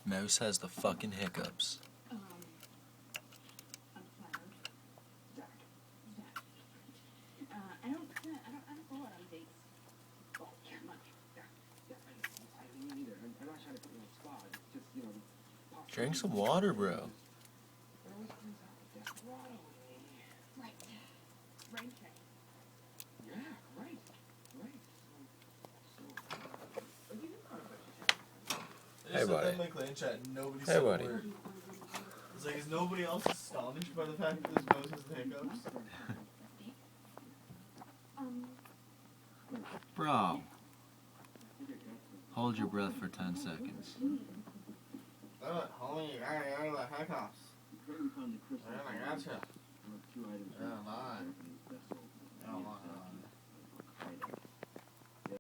Mouse has the fucking hiccups. I'm flattered. Zach. I don't go out on dates. Oh, yeah, much. I didn't either. I'm not trying to put you on the spot. It's just, you know, Drink some water, bro. It always turns out that Desperado. Right. Rain check. Yeah, right. Hey, buddy. In my clan chat, nobody Hey, said a buddy. word. It's like, is nobody else astonished by the fact that this mouse has the hiccups? Bro. Hold your breath for 10 seconds. Homie, you got the hiccups. Apparently found the crystal. I gotcha. Two items. Yeah, man. Japanese vessel. Yeah, man.